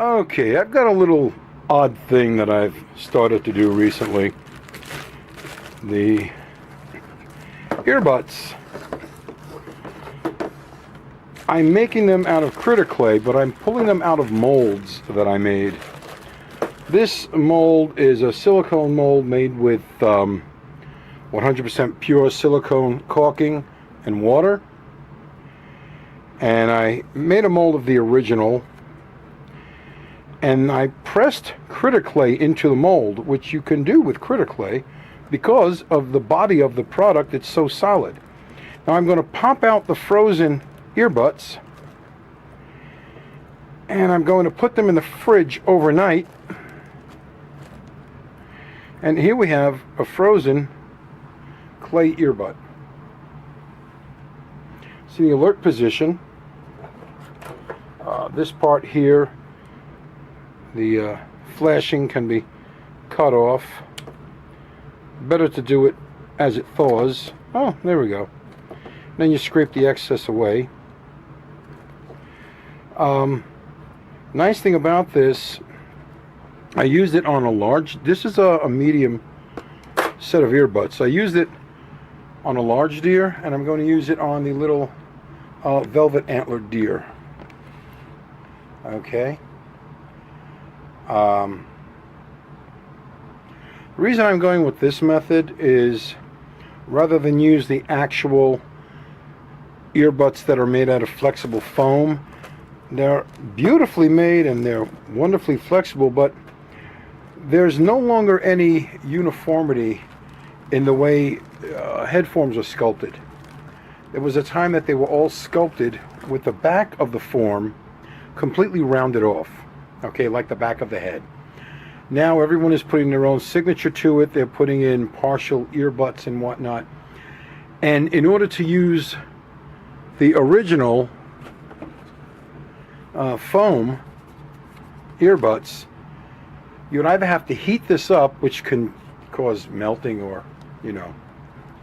Okay, I've got a little odd thing that I've started to do recently. The earbuds. I'm making them out of critter clay, but I'm pulling them out of molds that I made. This mold is a silicone mold made with 100% pure silicone caulking and water. And I made a mold of the original, and I pressed critter clay into the mold, which you can do with critter clay because of the body of the product. It's so solid. Now I'm going to pop out the frozen earbuds, and I'm going to put them in the fridge overnight. And here we have a frozen clay earbud. See the alert position. This part here, the flashing can be cut off. Better to do it as it thaws. Oh, there we go. Then you scrape the excess away. Nice thing about this, I used it on a large, this is a medium set of earbuds. I used it on a large deer, and I'm going to use it on the little velvet antlered deer. Okay. The reason I'm going with this method is, rather than use the actual earbuds that are made out of flexible foam, they're beautifully made and they're wonderfully flexible, but there's no longer any uniformity in the way headforms are sculpted. There was a time that they were all sculpted with the back of the form completely rounded off, okay, like the back of the head. Now everyone is putting their own signature to it. They're putting in partial ear butts and whatnot. And in order to use the original foam earbuds, you'd either have to heat this up, which can cause melting or, you know,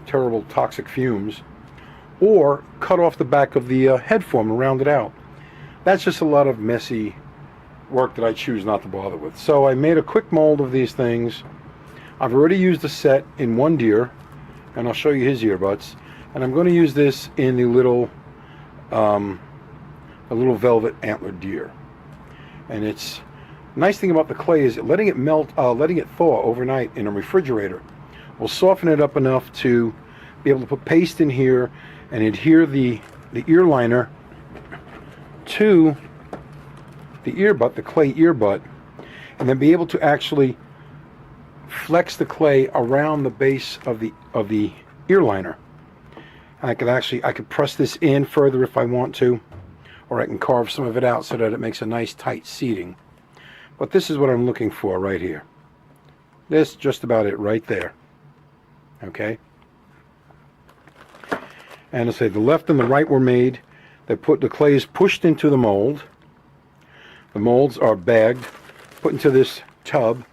terrible toxic fumes, or cut off the back of the headform and round it out. That's just a lot of messy work that I choose not to bother with. So I made a quick mold of these things. I've already used a set in one deer, and I'll show you his earbuds. And I'm going to use this in the little velvet antlered deer. And it's nice thing about the clay is letting it melt, letting it thaw overnight in a refrigerator will soften it up enough to be able to put paste in here and adhere the ear liner to the earbud, the clay earbud, and then be able to actually flex the clay around the base of the ear liner. And I could press this in further if I want to, or I can carve some of it out so that it makes a nice tight seating. But this is what I'm looking for right here. This just about it right there. Okay. And I say the left and the right were made. The clay is pushed into the mold. The molds are bagged, put into this tub,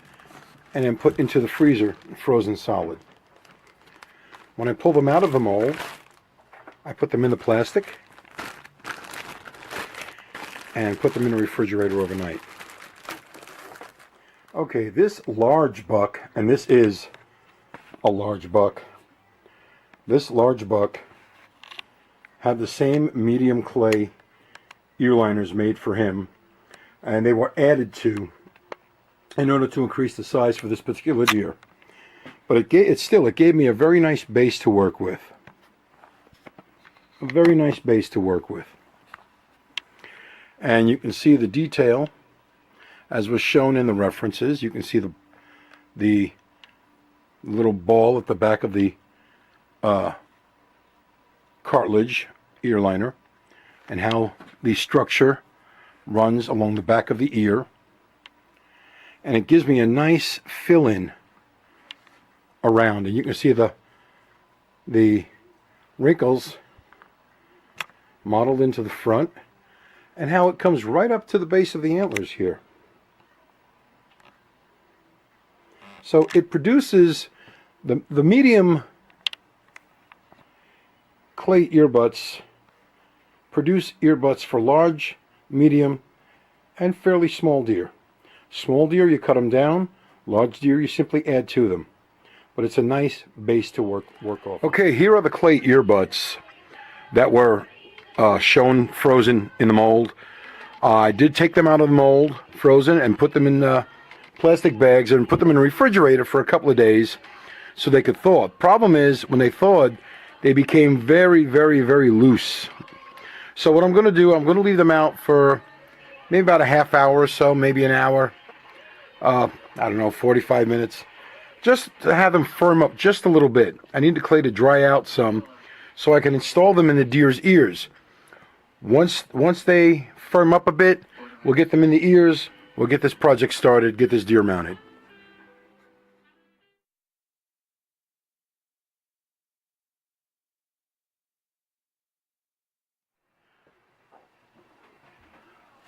and then put into the freezer, frozen solid. When I pull them out of the mold, I put them in the plastic and put them in the refrigerator overnight. Okay, this large buck, and this is a large buck, this large buck had the same medium clay ear liners made for him, and they were added to in order to increase the size for this particular deer. But it gave me a very nice base to work with. A very nice base to work with. And you can see the detail as was shown in the references. You can see the little ball at the back of the cartilage ear liner, and how the structure runs along the back of the ear, and it gives me a nice fill-in around, and you can see the wrinkles modeled into the front, and how it comes right up to the base of the antlers here. So it produces the medium clay earbuds, produce earbuds for large, medium, and fairly small deer. Small deer, you cut them down. Large deer, you simply add to them. But it's a nice base to work off. Okay, here are the clay earbuds that were shown frozen in the mold. I did take them out of the mold, frozen, and put them in plastic bags and put them in the refrigerator for a couple of days so they could thaw. Problem is, when they thawed, they became very, very, very loose. So what I'm going to do, I'm going to leave them out for maybe about a half hour or so, maybe an hour. I don't know, 45 minutes. Just to have them firm up just a little bit. I need the clay to dry out some so I can install them in the deer's ears. Once they firm up a bit, we'll get them in the ears. We'll get this project started, get this deer mounted.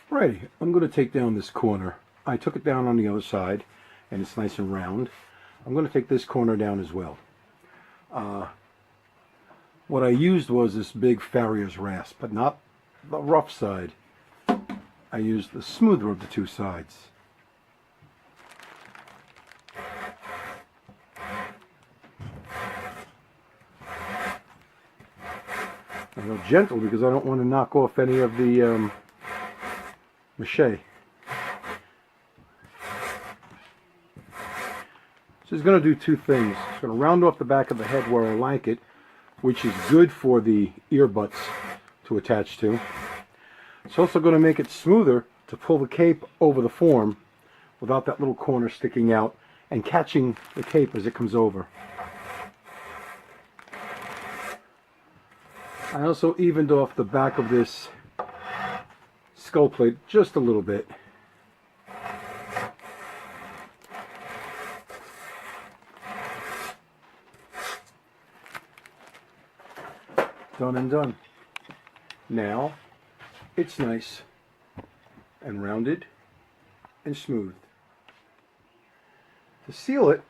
Right, I'm going to take down this corner. I took it down on the other side, and it's nice and round. I'm going to take this corner down as well. What I used was this big farrier's rasp, but not the rough side. I used the smoother of the two sides. I go gentle because I don't want to knock off any of the mache. So it's going to do two things. It's going to round off the back of the head where I like it, which is good for the ear butts to attach to. It's also going to make it smoother to pull the cape over the form without that little corner sticking out and catching the cape as it comes over. I also evened off the back of this skull plate just a little bit. Done and done. Now it's nice and rounded and smooth. To seal it,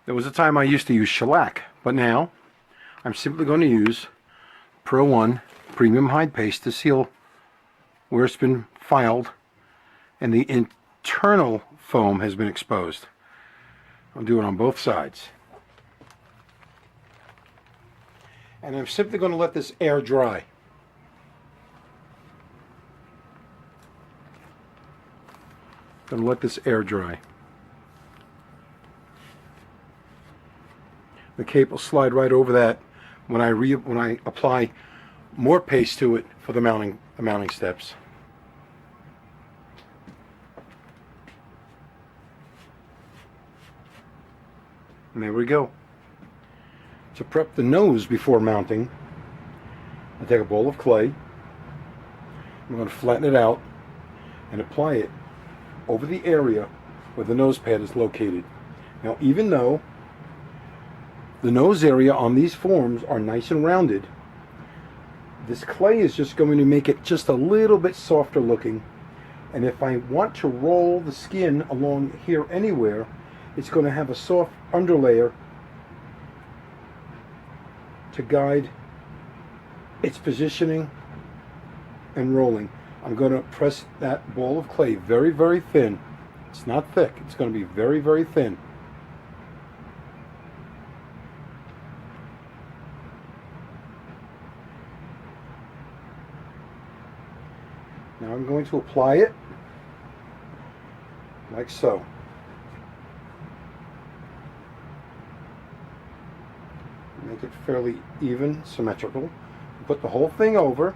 there was a time I used to use shellac, but now I'm simply going to use Pro 1 Premium Hide Paste to seal where it's been filed and the internal foam has been exposed. I'll do it on both sides. And I'm simply going to let this air dry. Going to let this air dry. The cape will slide right over that when I apply more paste to it for the mounting steps. And there we go. To prep the nose before mounting, I take a bowl of clay. I'm going to flatten it out and apply it over the area where the nose pad is located. Now, even though the nose area on these forms are nice and rounded, this clay is just going to make it just a little bit softer looking. And if I want to roll the skin along here anywhere, it's going to have a soft underlayer to guide its positioning and rolling. I'm going to press that ball of clay very, very thin. It's not thick. It's going to be very, very thin. Now I'm going to apply it like so. Make it fairly even, symmetrical. Put the whole thing over,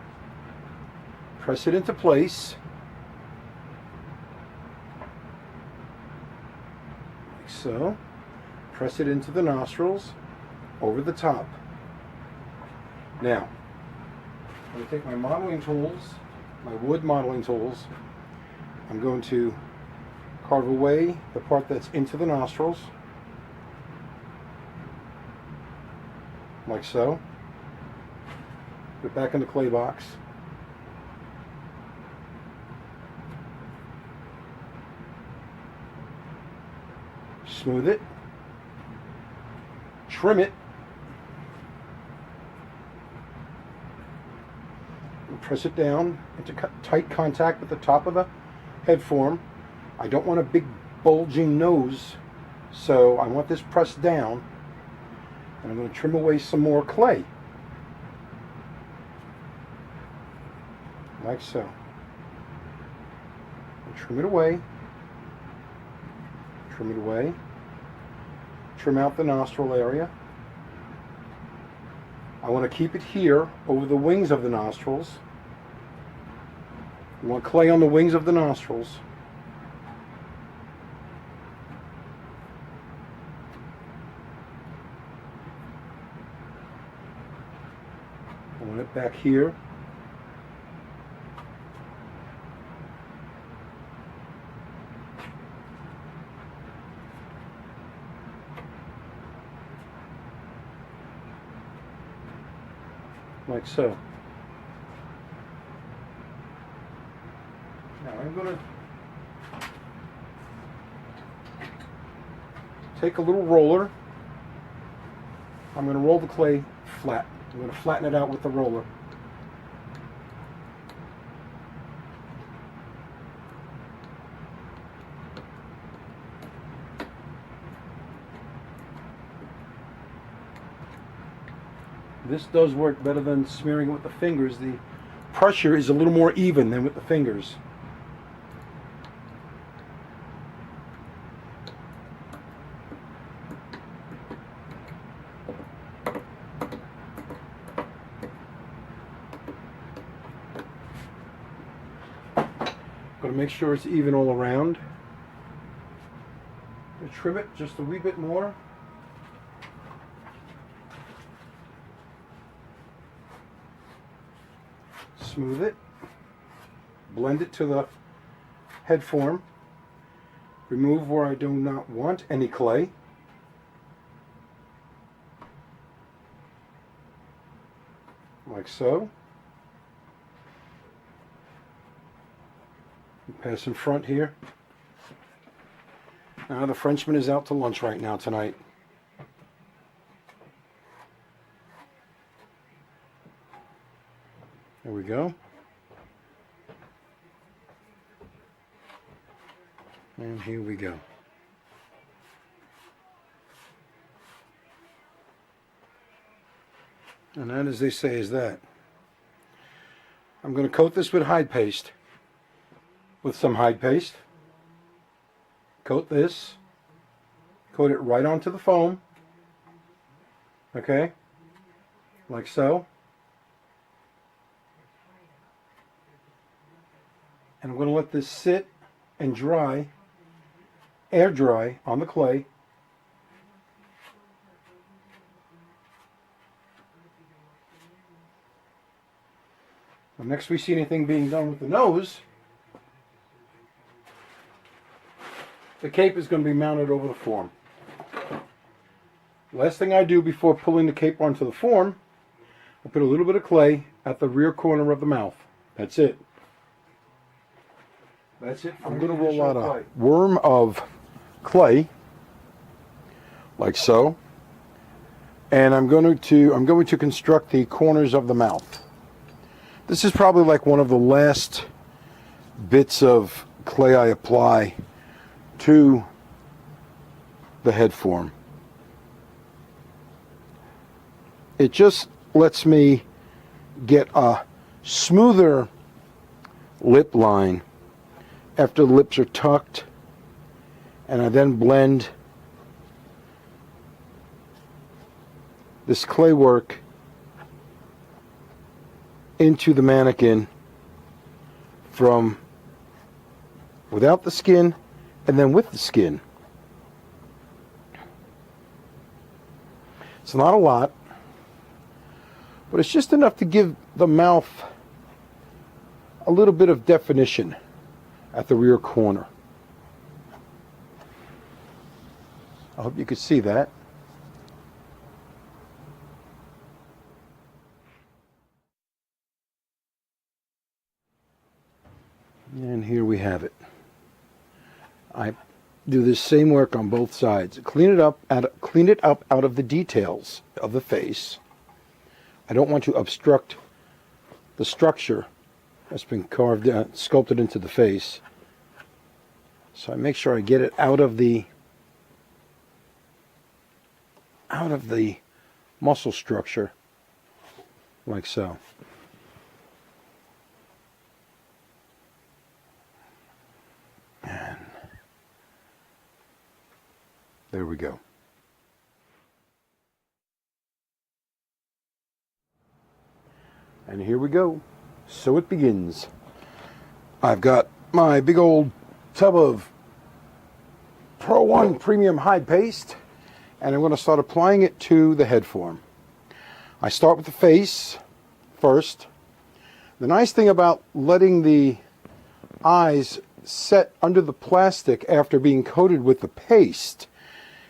press it into place, like so. Press it into the nostrils, over the top. Now, I'm going to take my modeling tools, my wood modeling tools. I'm going to carve away the part that's into the nostrils, like so. Put it back in the clay box. Smooth it. Trim it. press it down into tight contact with the top of the head form. I don't want a big bulging nose, so I want this pressed down, and I'm going to trim away some more clay, like so. And trim it away, trim it away, trim out the nostril area. I want to keep it here over the wings of the nostrils. You want clay on the wings of the nostrils. I want it back here. Like so. Now I'm going to take a little roller. I'm going to roll the clay flat. I'm going to flatten it out with the roller. This does work better than smearing it with the fingers. The pressure is a little more even than with the fingers. Got to make sure it's even all around. Trim it just a wee bit more. Smooth it, blend it to the head form, remove where I do not want any clay, like so, and pass in front here. Now the Frenchman is out to lunch right now tonight. There we go. And here we go. And that, as they say, is that. I'm going to coat this with hide paste. With some hide paste. Coat this. Coat it right onto the foam. Okay? Like so. And I'm going to let this sit and dry, air dry on the clay. And next we see anything being done with the nose, the cape is going to be mounted over the form. Last thing I do before pulling the cape onto the form, I put a little bit of clay at the rear corner of the mouth. That's it. That's it. I'm going to roll out a worm of clay, like so, and I'm going to construct the corners of the mouth. This is probably like one of the last bits of clay I apply to the head form. It just lets me get a smoother lip line after the lips are tucked, and I then blend this clay work into the mannequin from without the skin and then with the skin. It's not a lot, but it's just enough to give the mouth a little bit of definition at the rear corner. I hope you could see that. And here we have it. I do this same work on both sides. Clean it up out of the details of the face. I don't want to obstruct the structure that's been carved out, sculpted into the face. So I make sure I get it out of the muscle structure, like so. And there we go. And here we go. So it begins. I've got my big old tub of Pro 1 Premium Hide Paste, and I'm going to start applying it to the head form. I start with the face first. The nice thing about letting the eyes set under the plastic after being coated with the paste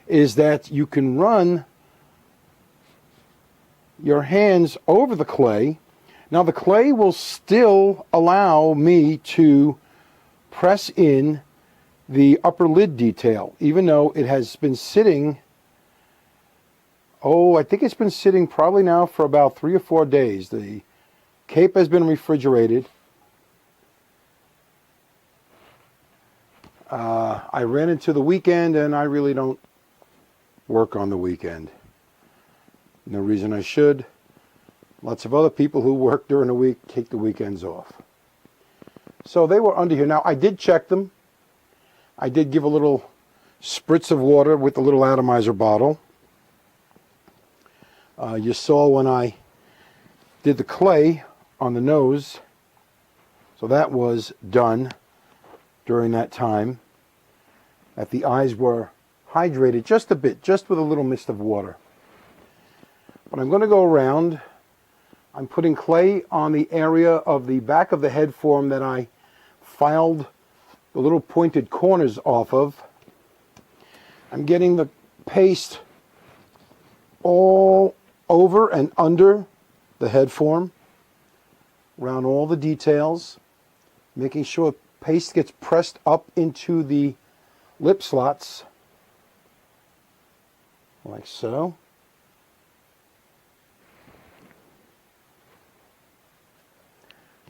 is that you can run your hands over the clay. Now the clay will still allow me to press in the upper lid detail, even though it has been sitting, I think it's been sitting probably now for about 3 or 4 days. The cape has been refrigerated. I ran into the weekend, and I really don't work on the weekend. No reason I should. Lots of other people who work during the week take the weekends off. So they were under here. Now, I did check them. I did give a little spritz of water with the little atomizer bottle. You saw when I did the clay on the nose. So that was done during that time. That the eyes were hydrated just a bit, just with a little mist of water. But I'm going to go around. I'm putting clay on the area of the back of the head form that I filed the little pointed corners off of. I'm getting the paste all over and under the head form, around all the details, making sure paste gets pressed up into the lip slots, like so.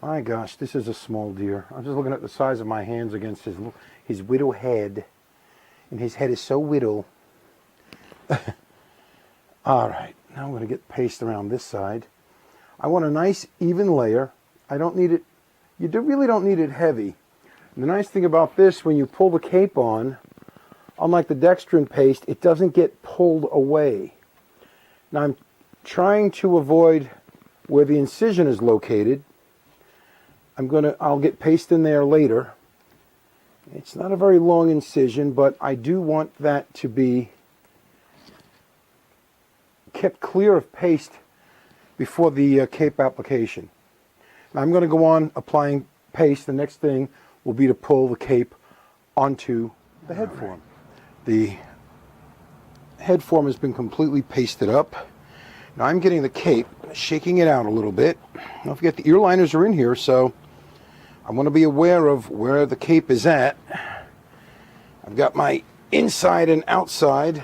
My gosh, this is a small deer. I'm just looking at the size of my hands against his widow head. And his head is so widow. Alright, now I'm going to get paste around this side. I want a nice even layer. I don't need it, really don't need it heavy. And the nice thing about this, when you pull the cape on, unlike the dextrin paste, it doesn't get pulled away. Now I'm trying to avoid where the incision is located. I'll get paste in there later. It's not a very long incision, but I do want that to be kept clear of paste before the cape application. Now I'm going to go on applying paste. The next thing will be to pull the cape onto the head form. The head form has been completely pasted up. Now I'm getting the cape, shaking it out a little bit. Don't forget the ear liners are in here, so I want to be aware of where the cape is at. I've got my inside and outside,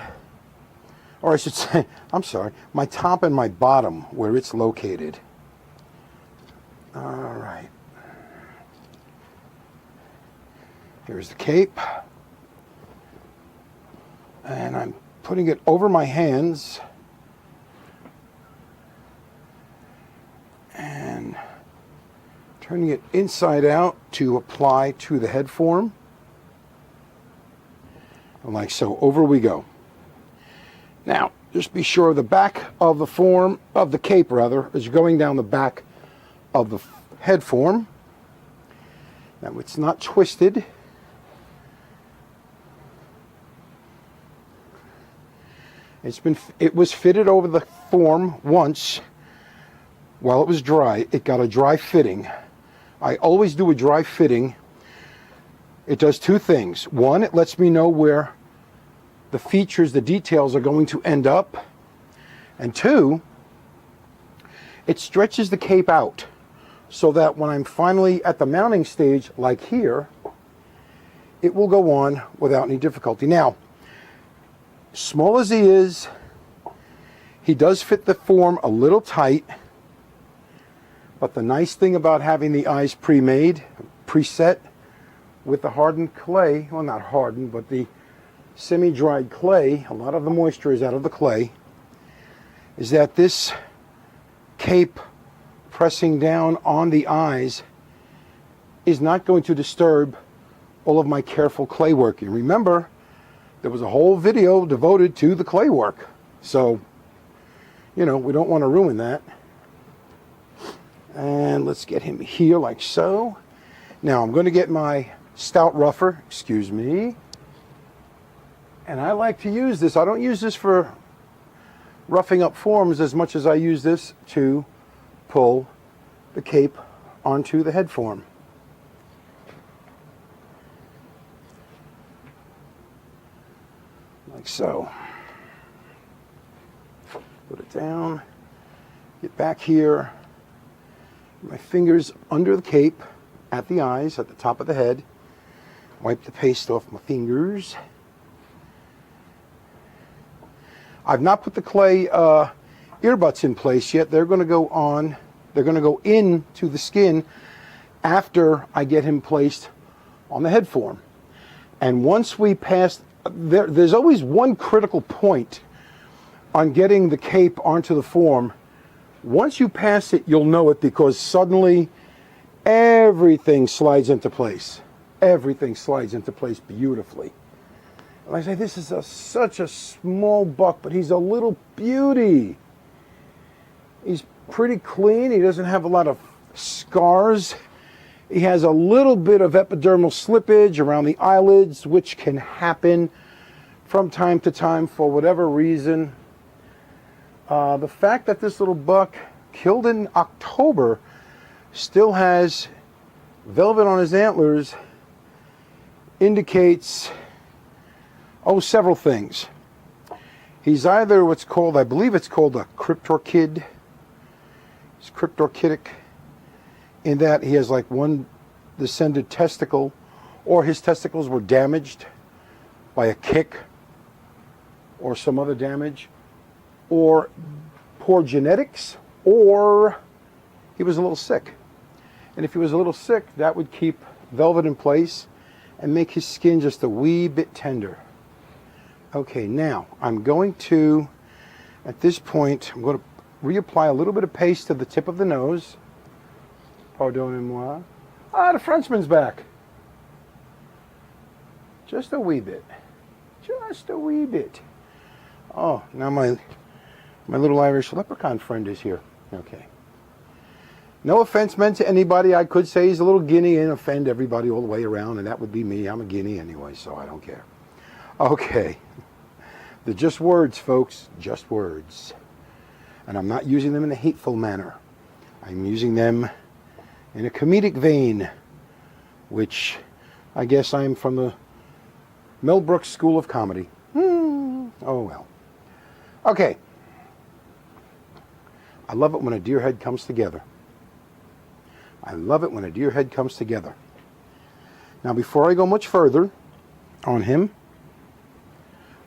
or I should say, I'm sorry, my top and my bottom, where it's located. All right. Here's the cape. And I'm putting it over my hands. And turning it inside out to apply to the head form. And like so, over we go. Now, just be sure the back of the form, of the cape rather, is going down the back of the head form. Now it's not twisted. It was fitted over the form once while it was dry. It got a dry fitting. I always do a dry fitting. It does two things. One, it lets me know where the features, the details are going to end up. And two, it stretches the cape out so that when I'm finally at the mounting stage, like here, it will go on without any difficulty. Now, small as he is, he does fit the form a little tight, But the nice thing about having the eyes pre-made, preset with the hardened clay, well, not hardened, but the semi-dried clay, a lot of the moisture is out of the clay, is that this cape pressing down on the eyes is not going to disturb all of my careful clay work. And remember, there was a whole video devoted to the clay work. So, you know, we don't want to ruin that. And let's get him here like so. Now I'm going to get my stout rougher, excuse me. And I like to use this. I don't use this for roughing up forms as much as I use this to pull the cape onto the head form. Like so. Put it down, get back here, my fingers under the cape at the eyes, at the top of the head, wipe the paste off my fingers. I've not put the clay earbuds in place yet. They're going to go on, they're going to go into the skin after I get him placed on the head form. And once we pass, there's always one critical point on getting the cape onto the form. Once you pass it, you'll know it, because suddenly everything slides into place. Everything slides into place beautifully. And I say, this is such a small buck, but he's a little beauty. He's pretty clean. He doesn't have a lot of scars. He has a little bit of epidermal slippage around the eyelids, which can happen from time to time for whatever reason. The fact that this little buck, killed in October, still has velvet on his antlers indicates, several things. He's either what's called, I believe it's called a cryptorchid. It's cryptorchidic in that he has like one descended testicle, or his testicles were damaged by a kick or some other damage, or poor genetics, or he was a little sick. And if he was a little sick, that would keep velvet in place and make his skin just a wee bit tender. Okay, now I'm going to, at this point, I'm going to reapply a little bit of paste to the tip of the nose. Pardonnez-moi. Ah, the Frenchman's back. Just a wee bit. Just a wee bit. Oh, now my little Irish leprechaun friend is here. Okay. No offense meant to anybody. I could say he's a little guinea and offend everybody all the way around, and that would be me. I'm a guinea anyway, so I don't care. Okay. They're just words, folks. Just words. And I'm not using them in a hateful manner. I'm using them in a comedic vein, which I guess I'm from the Mel Brooks School of Comedy. Oh, well. Okay. I love it when a deer head comes together. I love it when a deer head comes together. Now, before I go much further on him,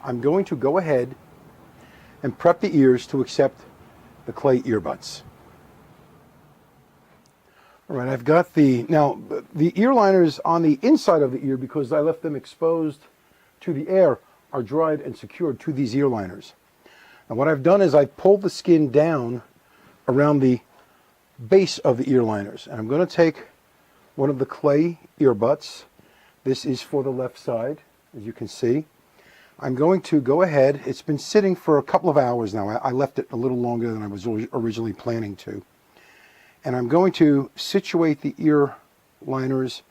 I'm going to go ahead and prep the ears to accept the clay earbuds. All right, I've got the ear liners on the inside of the ear, because I left them exposed to the air, are dried and secured to these ear liners. And what I've done is I've pulled the skin down around the base of the ear liners. And I'm going to take one of the clay ear butts. This is for the left side, as you can see. I'm going to go ahead. It's been sitting for a couple of hours now. I left it a little longer than I was originally planning to. And I'm going to situate the ear liners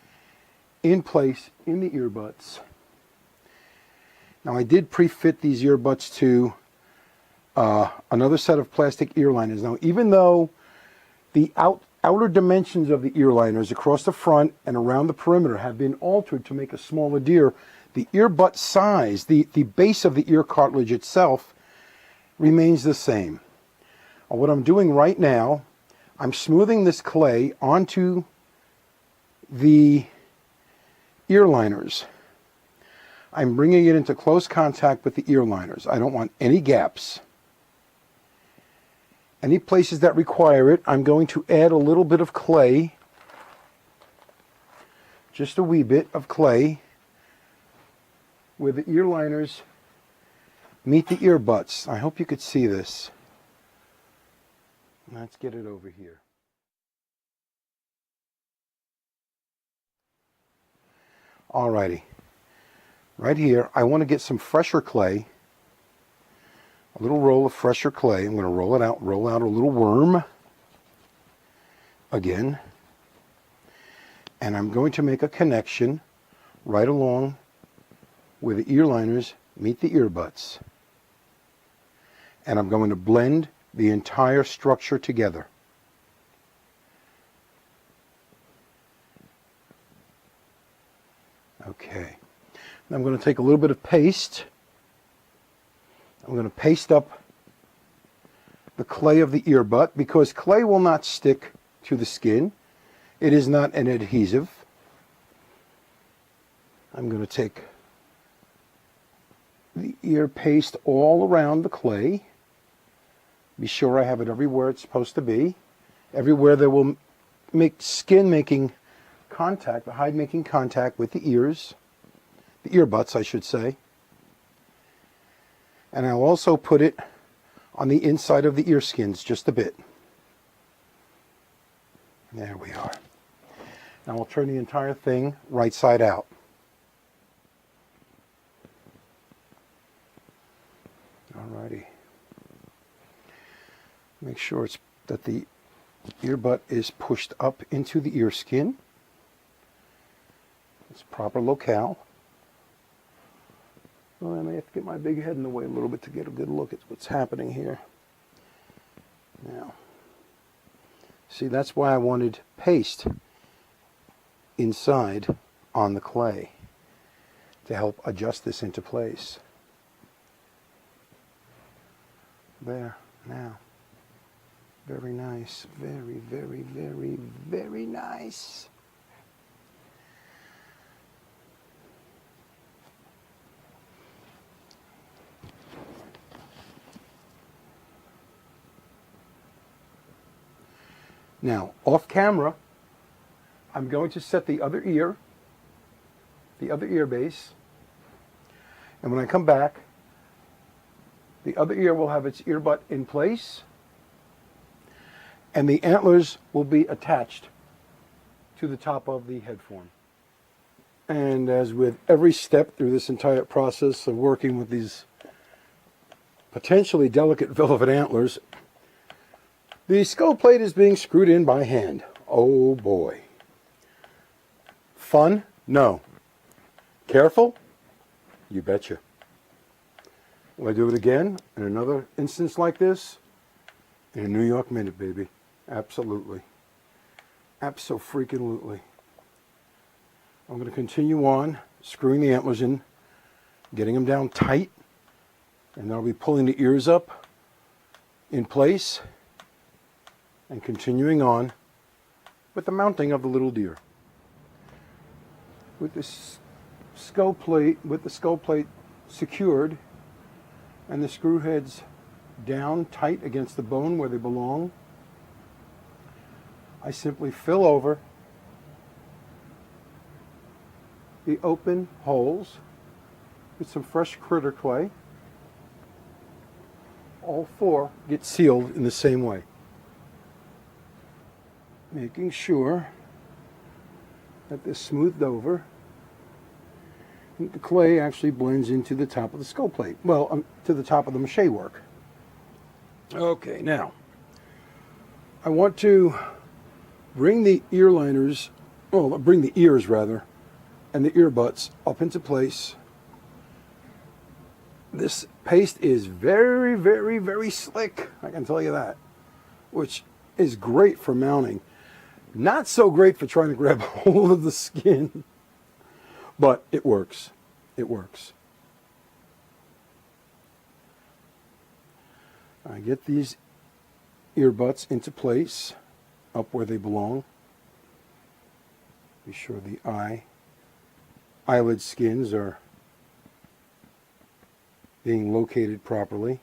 in place in the earbuds. Now, I did pre-fit these earbuds to another set of plastic ear liners. Now, even though the outer dimensions of the ear liners across the front and around the perimeter have been altered to make a smaller deer, the earbud size, the base of the ear cartilage itself, remains the same. What I'm doing right now, I'm smoothing this clay onto the ear liners. I'm bringing it into close contact with the ear liners. I don't want any gaps. Any places that require it, I'm going to add a little bit of clay, just a wee bit of clay, where the ear liners meet the ear butts. I hope you could see this. Let's get it over here. Alrighty. Right here, I want to get some fresher clay. A little roll of fresher clay. I'm going to roll out a little worm. Again. And I'm going to make a connection right along where the ear liners meet the ear butts. And I'm going to blend the entire structure together. Okay. Now I'm going to take a little bit of paste. I'm going to paste up the clay of the ear butt, because clay will not stick to the skin. It is not an adhesive. I'm going to take the ear paste all around the clay. Be sure I have it everywhere it's supposed to be. Everywhere that will make skin making contact, the hide making contact with the ears. The ear butts, I should say. And I'll also put it on the inside of the ear skins just a bit. There we are. Now we'll turn the entire thing right side out. Alrighty. Make sure that the ear butt is pushed up into the ear skin. It's proper locale. Well, I may have to get my big head in the way a little bit to get a good look at what's happening here. Now, see, that's why I wanted paste inside on the clay to help adjust this into place. There, now. Very nice. Very, very, very, very nice. Now, off camera, I'm going to set the other ear base, and when I come back, the other ear will have its ear butt in place, and the antlers will be attached to the top of the head form. And as with every step through this entire process of working with these potentially delicate velvet antlers, the skull plate is being screwed in by hand. Oh boy. Fun? No. Careful? You betcha. Will I do it again in another instance like this? In a New York minute, baby. Absolutely. Abso-freaking-lutely. I'm going to continue on screwing the antlers in, getting them down tight, and then I'll be pulling the ears up in place and continuing on with the mounting of the little deer. With this skull plate, secured and the screw heads down tight against the bone where they belong, I simply fill over the open holes with some fresh critter clay. All four get sealed in the same way, making sure that they're smoothed over and the clay actually blends into the top of the skull plate. Well, to the top of the mache work. Okay, now I want to bring the ear liners, well, bring the ears rather, and the ear butts up into place. This paste is very, very, very slick, I can tell you that, which is great for mounting. Not so great for trying to grab hold of the skin, but it works. It works. I get these ear butts into place, up where they belong. Be sure the eyelid skins are being located properly.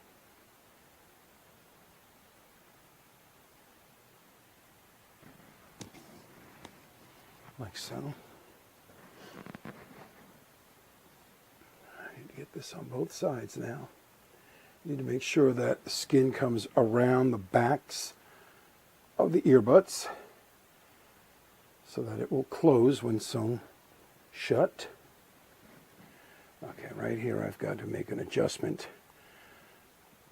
like so. I need to get this on both sides now. Need to make sure that the skin comes around the backs of the ear butts so that it will close when sewn shut. Okay, right here I've got to make an adjustment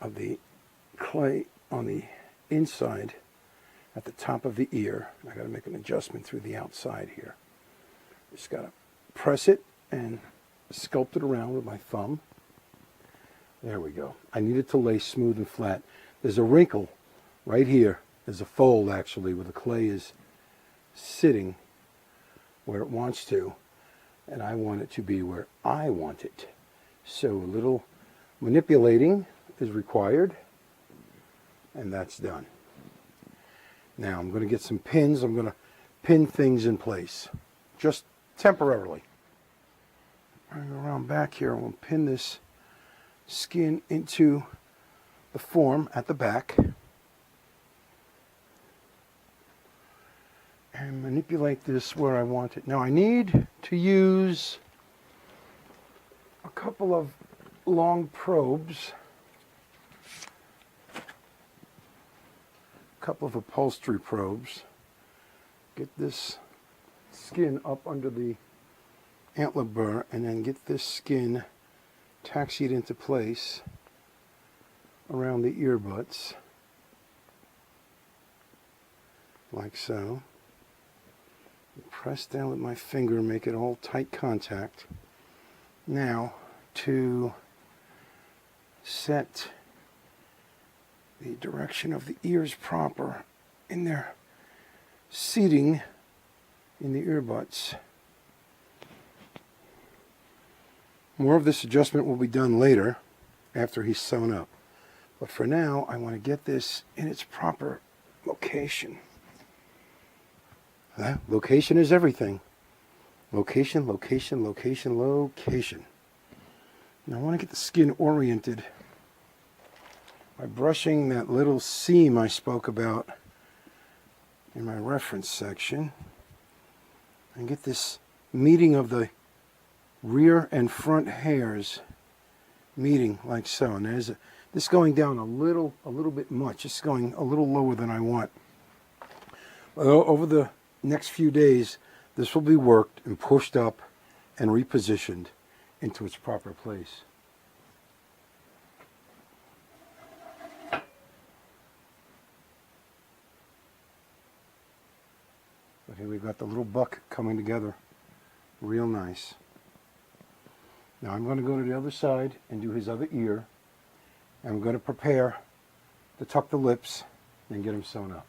of the clay on the inside at the top of the ear. I got to make an adjustment through the outside here. Just got to press it and sculpt it around with my thumb. There we go. I need it to lay smooth and flat. There's a wrinkle right here. There's a fold actually where the clay is sitting where it wants to, and I want it to be where I want it. So a little manipulating is required, and that's done. Now I'm going to get some pins. I'm going to pin things in place, just temporarily. Bring it around back here. We'll pin this skin into the form at the back and manipulate this where I want it. Now I need to use a couple of long probes, a couple of upholstery probes. Get this skin up under the antler burr and then get this skin taxied into place around the ear butts like so. Press down with my finger and make it all tight contact. Now to set the direction of the ears proper in their seating in the ear butts. More of this adjustment will be done later after he's sewn up. But for now, I want to get this in its proper location. Location is everything. Location, location, location, location. Now I want to get the skin oriented by brushing that little seam I spoke about in my reference section and get this meeting of the rear and front hairs meeting like so. And there's this going down a little bit much. It's going a little lower than I want. Over the next few days, this will be worked and pushed up and repositioned into its proper place. But here we've got the little buck coming together real nice. Now I'm going to go to the other side and do his other ear. I'm going to prepare to tuck the lips and get him sewn up.